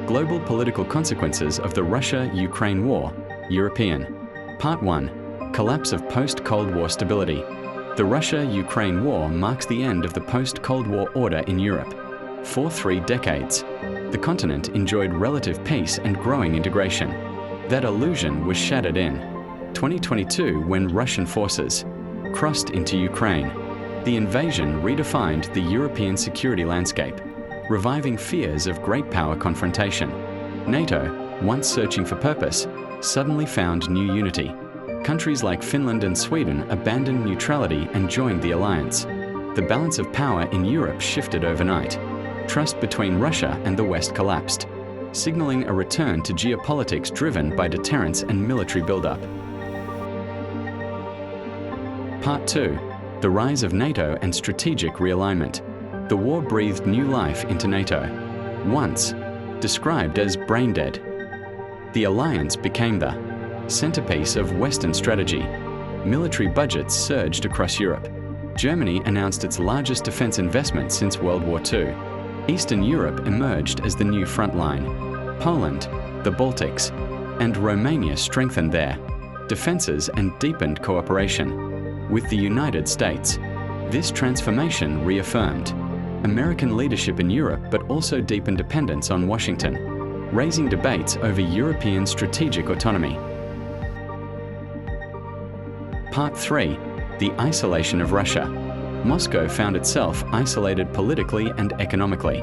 Global political consequences of the Russia-Ukraine war, European. Part 1. Collapse of post-Cold War stability. The Russia-Ukraine war marks the end of the post-Cold War order in Europe. For 3 decades, the continent enjoyed relative peace and growing integration. That illusion was shattered in 2022 when Russian forces crossed into Ukraine. The invasion redefined the European security landscape, reviving fears of great power confrontation. NATO, once searching for purpose, suddenly found new unity. Countries like Finland and Sweden abandoned neutrality and joined the alliance. The balance of power in Europe shifted overnight. Trust between Russia and the West collapsed, signaling a return to geopolitics driven by deterrence and military buildup. Part 2. The rise of NATO and strategic realignment. The war breathed new life into NATO. Once described as brain-dead, the alliance became the centerpiece of Western strategy. Military budgets surged across Europe. Germany announced its largest defense investment since World War II. Eastern Europe emerged as the new front line. Poland, the Baltics, and Romania strengthened their defenses and deepened cooperation with the United States. This transformation reaffirmed American leadership in Europe but also deepened dependence on Washington, raising debates over European strategic autonomy. Part 3. The isolation of Russia. Moscow found itself isolated politically and economically.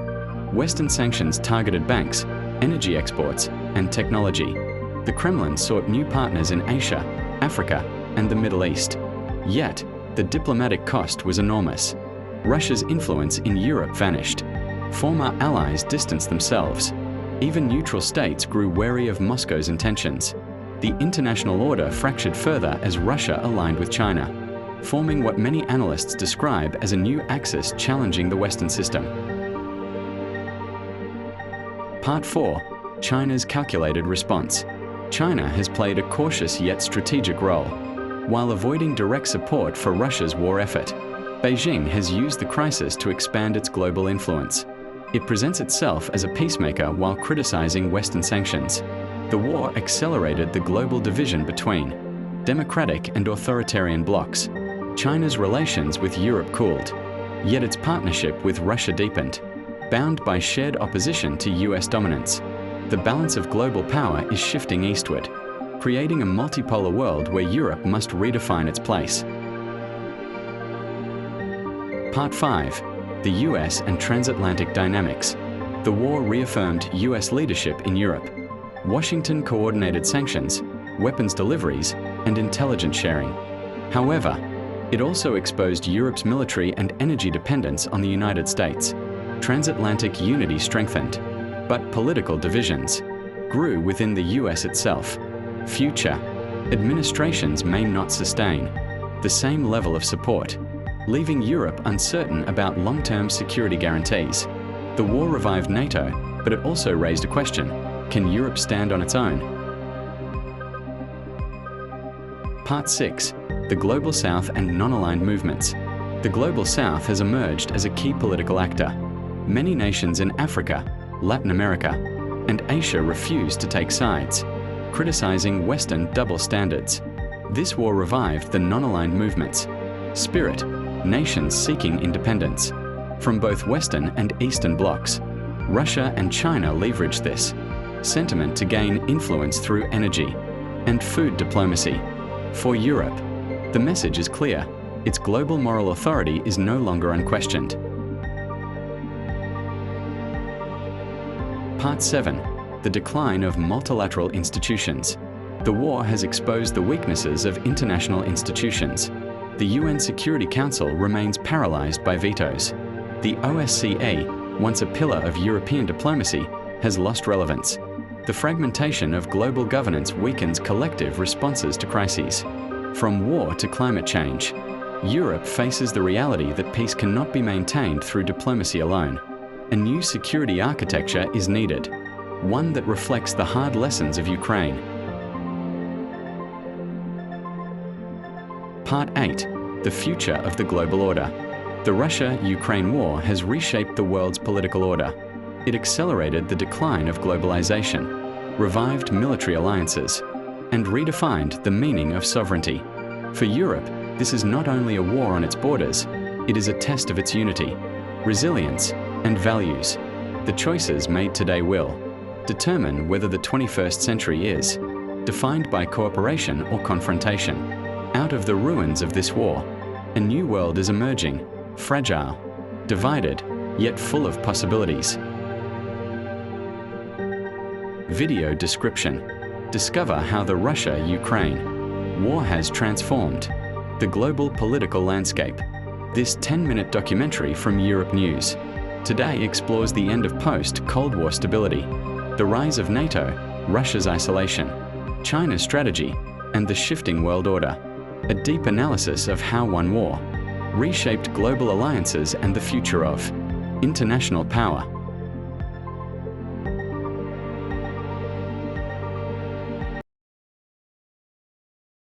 Western sanctions targeted banks, energy exports, and technology. The Kremlin sought new partners in Asia, Africa, and the Middle East. Yet, the diplomatic cost was enormous. Russia's influence in Europe vanished. Former allies distanced themselves. Even neutral states grew wary of Moscow's intentions. The international order fractured further as Russia aligned with China, forming what many analysts describe as a new axis challenging the Western system. Part 4. China's calculated response. China has played a cautious yet strategic role. While avoiding direct support for Russia's war effort, Beijing has used the crisis to expand its global influence. It presents itself as a peacemaker while criticizing Western sanctions. The war accelerated the global division between democratic and authoritarian blocs. China's relations with Europe cooled, yet its partnership with Russia deepened. Bound by shared opposition to US dominance, the balance of global power is shifting eastward, creating a multipolar world where Europe must redefine its place. Part 5. The US and transatlantic dynamics. The war reaffirmed US leadership in Europe. Washington coordinated sanctions, weapons deliveries, and intelligence sharing. However, it also exposed Europe's military and energy dependence on the United States. Transatlantic unity strengthened, but political divisions grew within the US itself. Future administrations may not sustain the same level of support, leaving Europe uncertain about long-term security guarantees. The war revived NATO, but it also raised a question: can Europe stand on its own? Part 6. The Global South and non-aligned movements. The Global South has emerged as a key political actor. Many nations in Africa, Latin America, and Asia refuse to take sides, criticizing Western double standards. This war revived the non-aligned movements. Spirit, nations seeking independence. From both Western and Eastern blocs, Russia and China leveraged this sentiment to gain influence through energy and food diplomacy. For Europe, the message is clear: its global moral authority is no longer unquestioned. Part 7. The decline of multilateral institutions. The war has exposed the weaknesses of international institutions. The UN Security Council remains paralyzed by vetoes. The OSCE, once a pillar of European diplomacy, has lost relevance. The fragmentation of global governance weakens collective responses to crises. From war to climate change, Europe faces the reality that peace cannot be maintained through diplomacy alone. A new security architecture is needed, one that reflects the hard lessons of Ukraine. Part 8. The future of the global order. The Russia-Ukraine war has reshaped the world's political order. It accelerated the decline of globalization, revived military alliances, and redefined the meaning of sovereignty. For Europe, this is not only a war on its borders, it is a test of its unity, resilience, and values. The choices made today will determine whether the 21st century is defined by cooperation or confrontation. Out of the ruins of this war, a new world is emerging, fragile, divided, yet full of possibilities. Video description. Discover how the Russia-Ukraine war has transformed the global political landscape. This 10-minute documentary from Europe News today explores the end of post-Cold War stability, the rise of NATO, Russia's isolation, China's strategy, and the shifting world order. A deep analysis of how one war reshaped global alliances and the future of international power.